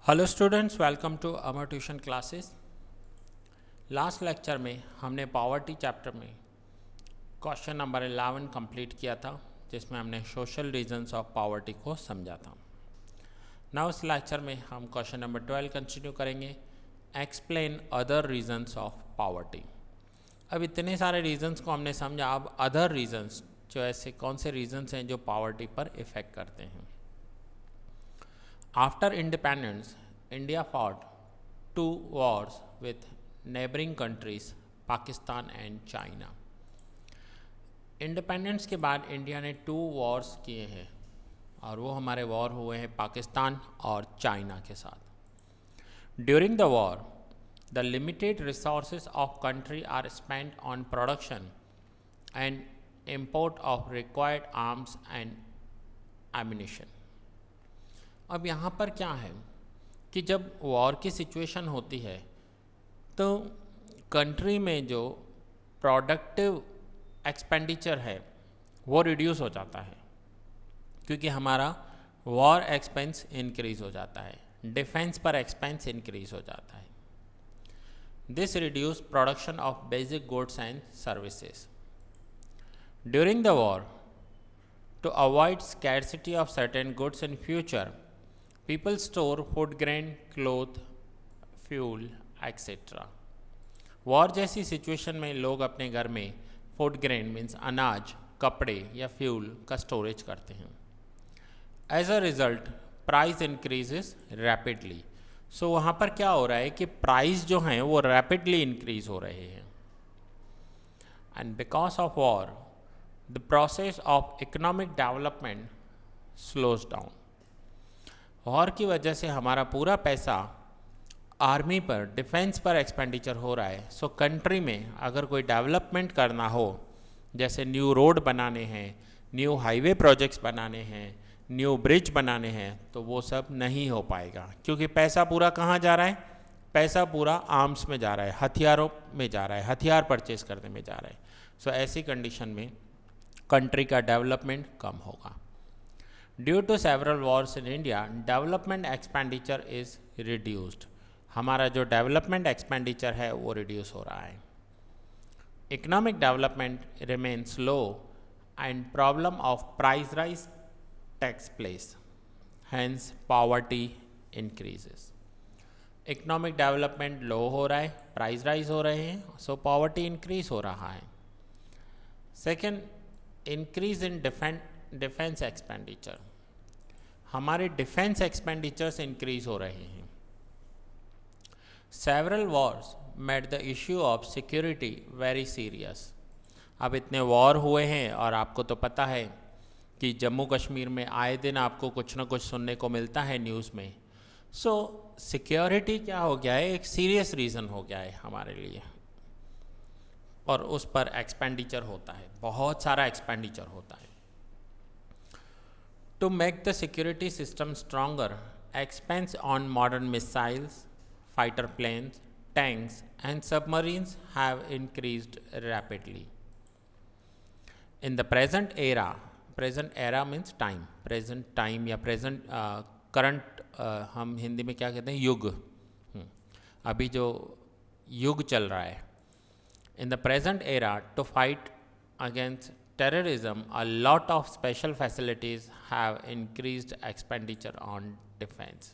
Hello students, welcome to Amar tuition classes. Last lecture में हमने poverty chapter में question number 11 complete किया था, जिसमें हमने सोशल रीजंस ऑफ पॉवर्टी को समझा था। नाउ इस लेक्चर में हम क्वेश्चन नंबर 12 कंटिन्यू करेंगे, explain other reasons of poverty. अब इतने सारे रीजंस को हमने समझा, अब अदर रीजंस जो ऐसे कौन से रीजंस हैं जो पॉवर्टी पर इफ़ेक्ट करते हैं। After independence, India fought two wars with neighboring countries, Pakistan and China. Independence के बाद इंडिया ने 2 वॉर्स किए हैं और वो हमारे वॉर हुए हैं पाकिस्तान और चाइना के साथ। During the war, the limited resources of country are spent on production and import of required arms and ammunition. अब यहाँ पर क्या है कि जब वॉर की सिचुएशन होती है तो कंट्री में जो प्रोडक्टिव एक्सपेंडिचर है वो रिड्यूस हो जाता है, क्योंकि हमारा वॉर एक्सपेंस इंक्रीज़ हो जाता है, डिफेंस पर एक्सपेंस इंक्रीज़ हो जाता है। This reduce production of basic goods and services. During the war, to avoid scarcity of certain goods in future, people store food grain, cloth, fuel, etc. War जैसी situation में लोग अपने घर में फूड ग्रेन मीन्स अनाज, कपड़े या fuel का स्टोरेज करते हैं। As a result, price increases rapidly. So वहाँ पर क्या हो रहा है कि प्राइस जो हैं वो रैपिडली इंक्रीज हो रहे हैं। And because of war, the process of economic development slows down. War की वजह से हमारा पूरा पैसा आर्मी पर, डिफेंस पर एक्सपेंडिचर हो रहा है। सो कंट्री में अगर कोई डेवलपमेंट करना हो, जैसे न्यू रोड बनाने हैं, न्यू हाईवे प्रोजेक्ट्स बनाने हैं, न्यू ब्रिज बनाने हैं, तो वो सब नहीं हो पाएगा, क्योंकि पैसा पूरा कहाँ जा रहा है? पैसा पूरा आर्म्स में जा रहा है, हथियारों में जा रहा है, हथियार परचेज करने में जा रहा है। सो ऐसी कंडीशन में कंट्री का डेवलपमेंट कम होगा। Due to several wars in India, development expenditure is reduced. हमारा जो डेवलपमेंट एक्सपेंडिचर है वो रिड्यूस हो रहा है। Economic development remain slow and problem of price rise takes place, hence poverty increases. Economic development low हो रहा है, प्राइस राइज हो रहे हैं, सो पॉवर्टी इंक्रीज हो रहा है। Second, increase in defence expenditure. हमारे डिफेंस एक्सपेंडिचर्स इंक्रीज हो रहे हैं। Several Wars made the issue of security very serious. अब इतने वॉर हुए हैं और आपको तो पता है कि जम्मू कश्मीर में आए दिन आपको कुछ ना कुछ सुनने को मिलता है न्यूज़ में। सो सिक्योरिटी क्या हो गया है, एक सीरियस रीज़न हो गया है हमारे लिए, और उस पर एक्सपेंडिचर होता है, बहुत सारा एक्सपेंडिचर होता है। To make the security system stronger, expense on modern missiles, fighter planes, tanks, and submarines have increased rapidly. In the present era means time, present time या present current, हम हिंदी में क्या कहते हैं, युग। अभी जो युग चल रहा है, in the present era, to fight against terrorism, a lot of special facilities have increased expenditure on defense.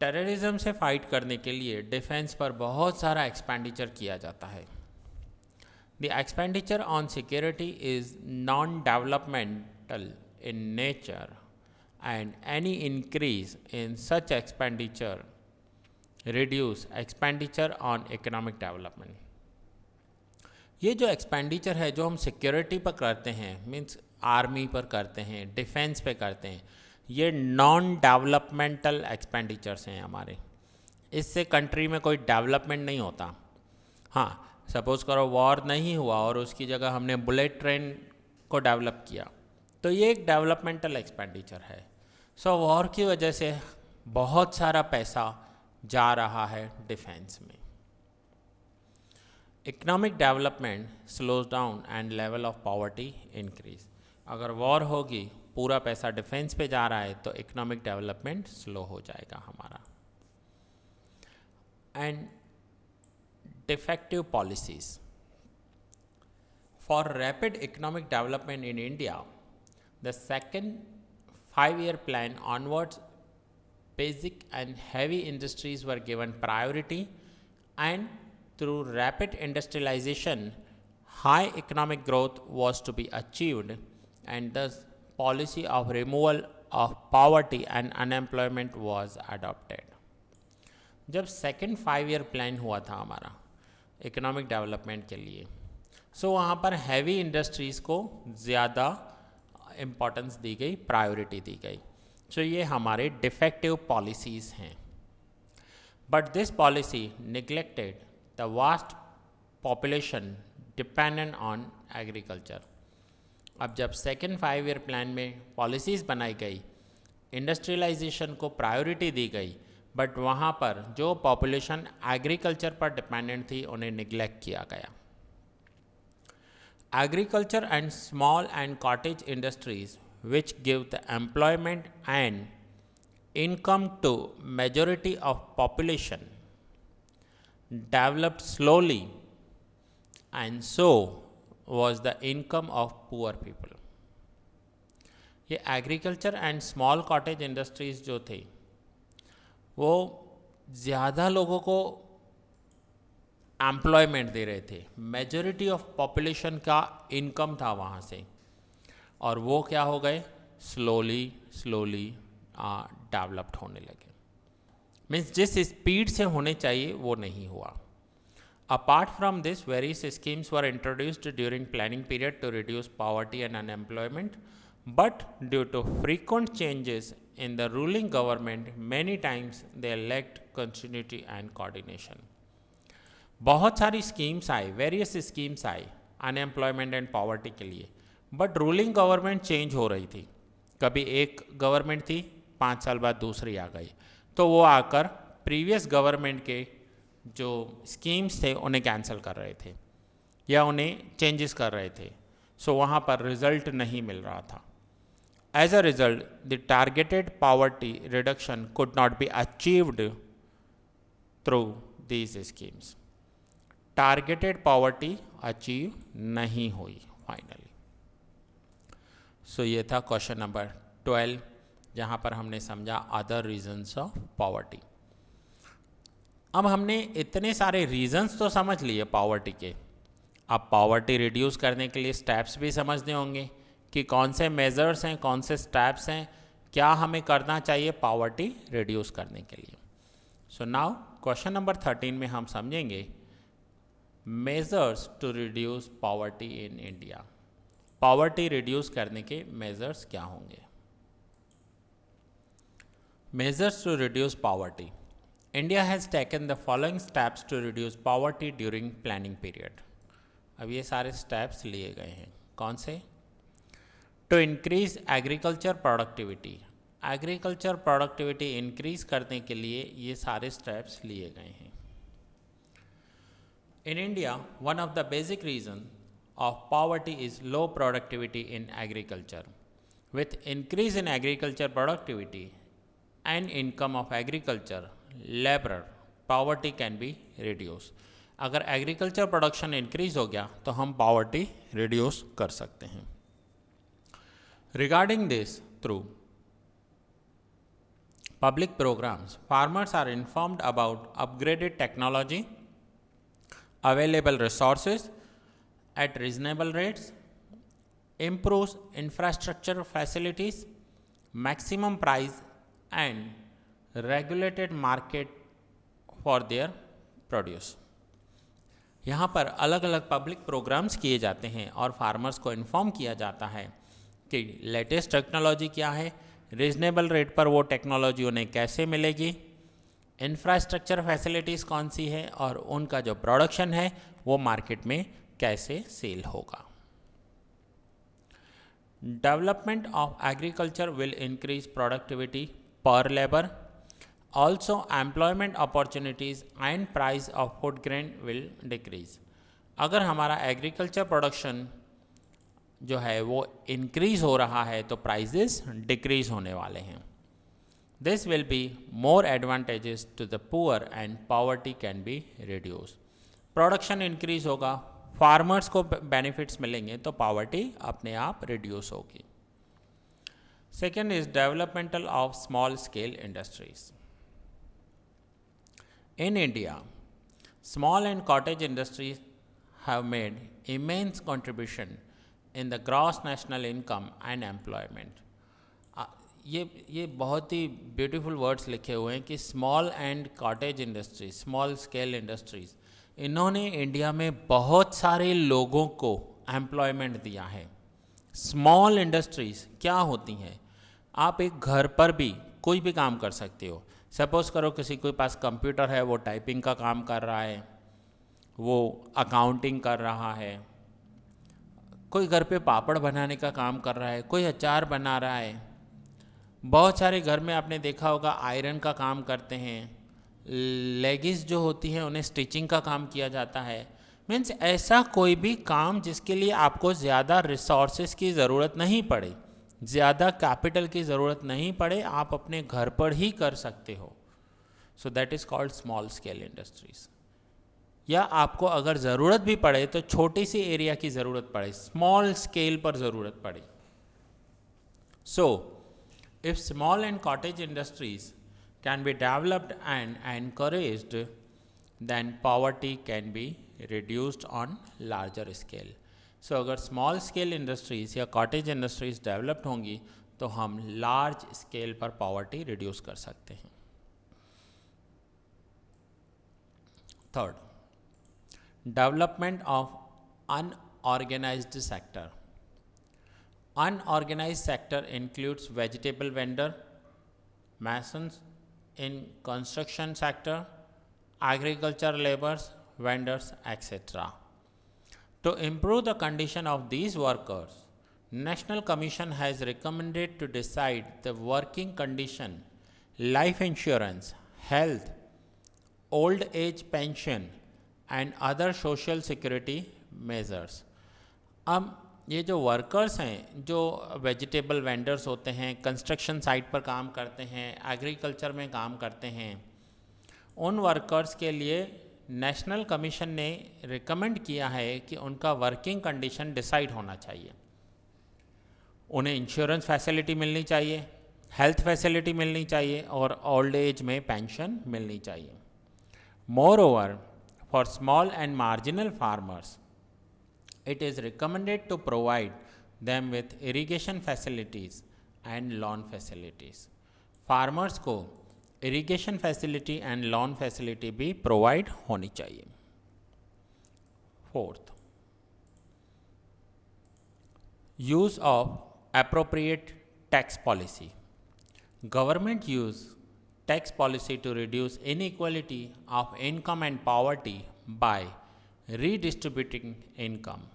Terrorism से फाइट करने के लिए डिफेंस पर बहुत सारा एक्सपेंडिचर किया जाता है। The expenditure on security is non developmental in nature and any increase in such expenditure reduce expenditure on economic development. ये जो एक्सपेंडिचर है जो हम सिक्योरिटी पर करते हैं, मीन्स आर्मी पर करते हैं, डिफेंस पे करते हैं, ये नॉन डेवलपमेंटल एक्सपेंडिचर्स हैं हमारे। इससे कंट्री में कोई डेवलपमेंट नहीं होता। हाँ, सपोज़ करो वॉर नहीं हुआ और उसकी जगह हमने बुलेट ट्रेन को डेवलप किया, तो ये एक डेवलपमेंटल एक्सपेंडिचर है। सो वॉर की वजह से बहुत सारा पैसा जा रहा है डिफेंस में। Economic development slows down and level of poverty increase. अगर वॉर होगी, पूरा पैसा डिफेंस पे जा रहा है तो इकोनॉमिक डेवलपमेंट स्लो हो जाएगा हमारा। And defective policies for rapid economic development in India, the second 5-year plan onwards, basic and heavy industries were given priority, and through rapid industrialization, high economic growth was to be achieved, and thus policy of removal of poverty and unemployment was adopted. जब second 5-year plan हुआ था हमारा economic development के लिए, सो वहाँ पर heavy industries को ज़्यादा इम्पॉर्टेंस दी गई, प्रायोरिटी दी गई। सो ये हमारे डिफेक्टिव पॉलिसीज़ हैं। But this policy neglected the vast population dependent on agriculture. अब जब सेकेंड 5-year प्लान में पॉलिसीज़ बनाई गई, इंडस्ट्रियलाइजेशन को प्रायोरिटी दी गई, बट वहाँ पर जो पॉपुलेशन एग्रीकल्चर पर डिपेंडेंट थी उन्हें निग्लेक्ट किया गया। Agriculture and small and cottage industries, which give the employment and income to majority of population, developed slowly, and so was the income of poor people. ये agriculture and small cottage industries जो थे वो ज़्यादा लोगों को employment दे रहे थे, majority of population का इनकम था वहाँ से, और वो क्या हो गए, स्लोली डेवलप्ड होने लगे। मीन्स जिस स्पीड से होने चाहिए वो नहीं हुआ। Apart from this, various schemes were introduced during planning period to reduce poverty and unemployment, but due to frequent changes in the ruling government, many times they lacked continuity and coordination. बहुत सारी schemes आई, various schemes आई unemployment and poverty के लिए, but ruling government change हो रही थी। कभी एक गवर्नमेंट थी, 5 साल बाद दूसरी आ गई, तो वो आकर प्रीवियस गवर्नमेंट के जो स्कीम्स थे उन्हें कैंसिल कर रहे थे या उन्हें चेंजेस कर रहे थे। सो वहाँ पर रिजल्ट नहीं मिल रहा था। As a result, the targeted poverty reduction could not be achieved through these schemes. Targeted poverty achieve नहीं हुई फाइनली। सो ये था क्वेश्चन नंबर 12, जहाँ पर हमने समझा अदर रीजंस ऑफ पॉवर्टी। अब हमने इतने सारे रीजंस तो समझ लिए पॉवर्टी के, अब पॉवर्टी रिड्यूस करने के लिए स्टेप्स भी समझने होंगे कि कौन से मेजर्स हैं, कौन से स्टेप्स हैं, क्या हमें करना चाहिए पॉवर्टी रिड्यूस करने के लिए। सो नाउ क्वेश्चन नंबर 13 में हम समझेंगे measures to reduce poverty in India. Poverty reduce करने के मेजर्स क्या होंगे। Measures to reduce poverty. India has taken the following steps to reduce poverty during planning period. अब ये सारे स्टेप्स लिए गए हैं, कौन से। To increase agriculture productivity. Agriculture productivity increase करने के लिए ये सारे स्टेप्स लिए गए हैं। In India, one of the basic reasons of poverty is low productivity in agriculture. With increase in agriculture productivity and income of agriculture laborer, poverty can be reduced. अगर agriculture production increase हो गया तो हम poverty reduce कर सकते हैं। Regarding this, through public programs, farmers are informed about upgraded technology, available resources at reasonable rates, improves infrastructure facilities, maximum price and regulated market for their produce. यहाँ पर अलग अलग पब्लिक प्रोग्राम्स किए जाते हैं और फार्मर्स को इन्फॉर्म किया जाता है कि लेटेस्ट टेक्नोलॉजी क्या है, रीजनेबल रेट पर वो टेक्नोलॉजी उन्हें कैसे मिलेगी, इंफ्रास्ट्रक्चर फैसिलिटीज़ कौन सी है और उनका जो प्रोडक्शन है वो मार्केट में कैसे सेल होगा। Development of agriculture will increase productivity per labour, also employment opportunities and price of food grain will decrease. अगर हमारा एग्रीकल्चर प्रोडक्शन जो है वो इंक्रीज हो रहा है तो प्राइजेस डिक्रीज होने वाले हैं. This will be more advantages to the poor and poverty can be reduce. Production increase होगा, फार्मर्स को बेनिफिट्स मिलेंगे तो पॉवर्टी अपने आप रिड्यूस होगी. Second is developmental of small scale industries. In India, small and cottage industries have made immense contribution in the gross national income and employment. ये बहुत ही beautiful words लिखे हुए हैं कि small and cottage industries, small scale industries, इन्होंने India में बहुत सारे लोगों को एम्प्लॉयमेंट दिया है. स्मॉल इंडस्ट्रीज क्या होती हैं? आप एक घर पर भी कोई भी काम कर सकते हो. सपोज़ करो किसी के पास कंप्यूटर है, वो टाइपिंग का काम कर रहा है, वो अकाउंटिंग कर रहा है, कोई घर पे पापड़ बनाने का काम कर रहा है, कोई अचार बना रहा है. बहुत सारे घर में आपने देखा होगा आयरन का काम करते हैं, लेगीज जो होती हैं उन्हें स्टिचिंग का काम किया जाता है. मीन्स ऐसा कोई भी काम जिसके लिए आपको ज़्यादा रिसोर्सेज की ज़रूरत नहीं पड़े, ज़्यादा कैपिटल की ज़रूरत नहीं पड़े, आप अपने घर पर ही कर सकते हो. So that is called small scale industries. या आपको अगर ज़रूरत भी पड़े तो छोटी सी एरिया की ज़रूरत पड़े, स्मॉल स्केल पर ज़रूरत पड़े. So if small and cottage industries can be developed and encouraged, then poverty can be reduced on larger scale. So अगर स्मॉल स्केल इंडस्ट्रीज या कॉटेज इंडस्ट्रीज डेवलप्ड होंगी तो हम लार्ज स्केल पर पॉवर्टी रिड्यूस कर सकते हैं. Third, development of unorganized sector. Unorganized sector includes vegetable vendor, masons in construction sector, agriculture laborers, vendors, etc. To improve the condition of these workers, National Commission has recommended to decide the working condition, life insurance, health, old age pension and other social security measures. अब ये जो workers हैं, जो vegetable vendors होते हैं, construction site पर काम करते हैं, एग्रीकल्चर में काम करते हैं, उन वर्कर्स के लिए नेशनल कमीशन ने रिकमेंड किया है कि उनका वर्किंग कंडीशन डिसाइड होना चाहिए. उन्हें इंश्योरेंस फैसिलिटी मिलनी चाहिए, हेल्थ फैसिलिटी मिलनी चाहिए और ओल्ड एज में पेंशन मिलनी चाहिए. More over, for small and marginal farmers, it is recommended to provide them with irrigation facilities and loan facilities. Farmers को irrigation facility and loan facility भी provide होनी चाहिए. Fourth, use of appropriate tax policy. Government use tax policy to reduce inequality of income and poverty by redistributing income.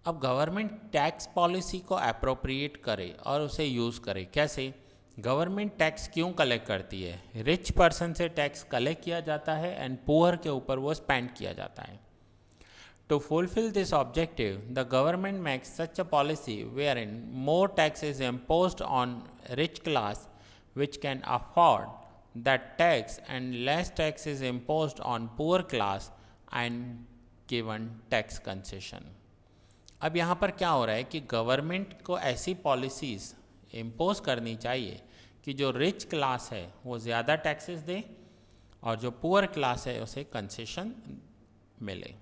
अब government tax policy को appropriate करे और उसे use करे. कैसे? गवर्नमेंट टैक्स क्यों कलेक्ट करती है? रिच पर्सन से टैक्स कलेक्ट किया जाता है एंड पुअर के ऊपर वो स्पेंड किया जाता है. To fulfil this objective, the government makes such a policy where in more tax is imposed on rich class which can afford that tax and less tax is imposed on poor class and given tax concession. अब यहाँ पर क्या हो रहा है कि government को ऐसी पॉलिसीज़ इम्पोज करनी चाहिए कि जो रिच क्लास है वो ज़्यादा टैक्सेस दे और जो पुअर क्लास है उसे कंसेशन मिले.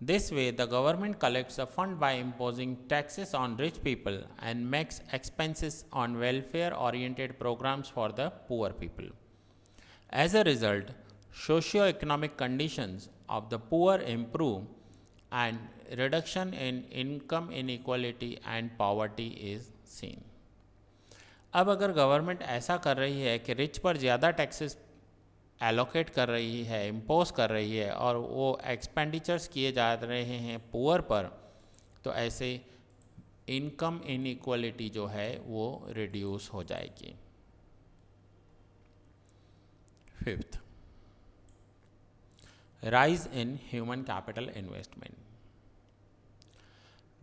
This way the government collects a fund by imposing taxes on rich people and makes expenses on welfare oriented programmes for the poor people. As a result, socio economic conditions of the poor improve and reduction in income inequality and poverty is seen. अब अगर government ऐसा कर रही है कि rich पर ज़्यादा taxes allocate कर रही है, इम्पोज कर रही है और वो एक्सपेंडिचर्स किए जा रहे हैं पुअर पर, तो ऐसे इनकम इनइक्वालिटी जो है वो रिड्यूस हो जाएगी. Fifth, rise in human capital investment.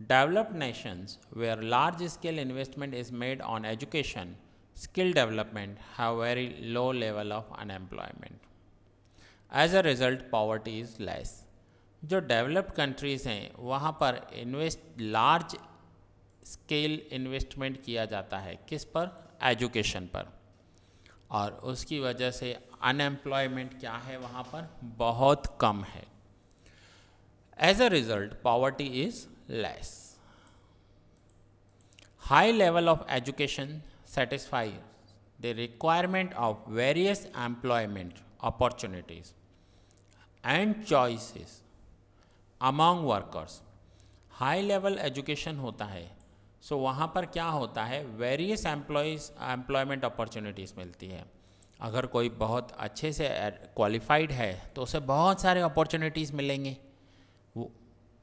Developed nations where large scale investment is made on education, skill development have very low level of unemployment. As a result, poverty is less. जो developed countries हैं वहाँ पर large scale investment किया जाता है किस पर? Education पर, और उसकी वजह से अनएम्प्लॉयमेंट क्या है वहाँ पर? बहुत कम है. As a result poverty is less. High level of education satisfies the requirement of various employment opportunities and choices among workers. High level education होता है, सो वहाँ पर क्या होता है? वेरियस एम्प्लॉयमेंट अपॉर्चुनिटीज़ मिलती है. अगर कोई बहुत अच्छे से क्वालिफाइड है तो उसे बहुत सारे अपॉर्चुनिटीज़ मिलेंगे वो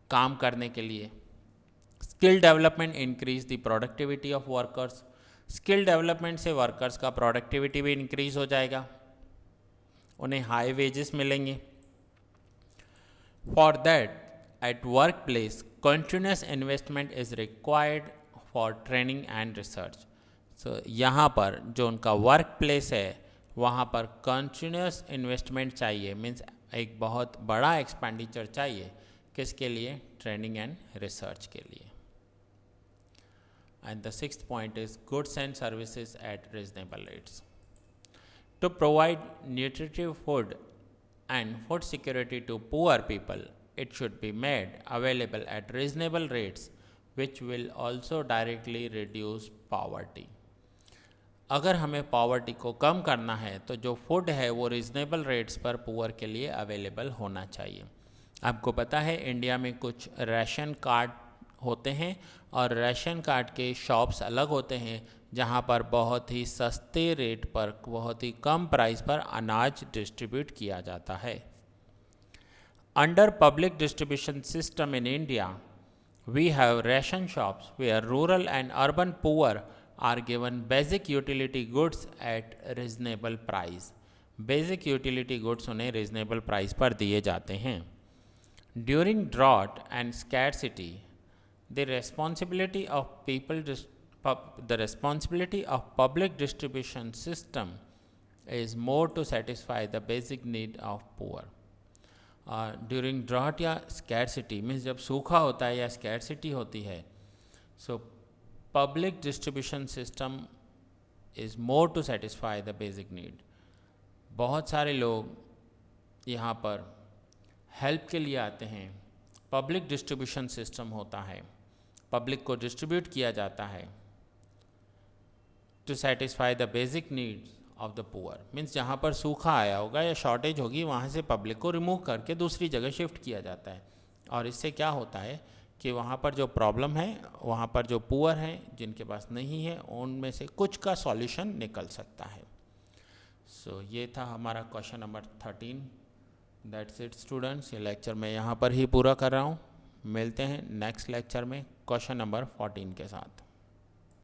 काम करने के लिए. Skill development increase the productivity of workers. Skill development से वर्कर्स का प्रोडक्टिविटी भी इंक्रीज हो जाएगा, उन्हें हाई वेजेस मिलेंगे. For that at work place continuous investment is required for training and research. So यहाँ पर जो उनका वर्क प्लेस है वहाँ पर कंटिन्यूस इन्वेस्टमेंट चाहिए, मीन्स एक बहुत बड़ा एक्सपेंडिचर चाहिए. किसके लिए? ट्रेनिंग एंड रिसर्च के लिए. And the sixth point is goods and services at reasonable rates. To provide nutritive food and food security to poor people, it should be made available at reasonable rates, which will also directly reduce poverty. अगर हमें poverty को कम करना है तो जो food है वो reasonable rates पर पुअर के लिए अवेलेबल होना चाहिए. आपको पता है इंडिया में कुछ राशन कार्ड होते हैं और राशन कार्ड के शॉप्स अलग होते हैं जहां पर बहुत ही सस्ते रेट पर, बहुत ही कम प्राइस पर अनाज डिस्ट्रीब्यूट किया जाता है. Under public distribution system in India we have ration shops where rural and urban poor are given basic utility goods at reasonable price. Basic utility goods उन्हें रीजनेबल प्राइस पर दिए जाते हैं. During drought and scarcity the responsibility of public distribution system is more to satisfy the basic need of poor. During drought या scarcity means जब सूखा होता है या scarcity होती है, so public distribution system is more to satisfy the basic need. बहुत सारे लोग यहाँ पर हेल्प के लिए आते हैं. पब्लिक डिस्ट्रीब्यूशन सिस्टम होता है, पब्लिक को डिस्ट्रीब्यूट किया जाता है to satisfy the basic needs of the poor. Means जहाँ पर सूखा आया होगा या शॉर्टेज होगी वहाँ से पब्लिक को रिमूव करके दूसरी जगह शिफ्ट किया जाता है. और इससे क्या होता है कि वहाँ पर जो प्रॉब्लम है, वहाँ पर जो पुअर हैं जिनके पास नहीं है, उनमें से कुछ का सॉल्यूशन निकल सकता है. सो ये था हमारा question number 13. That's it students. ये लेक्चर मैं यहाँ पर ही पूरा कर रहा हूँ. मिलते हैं नेक्स्ट लेक्चर में क्वेश्चन नंबर 14 के साथ.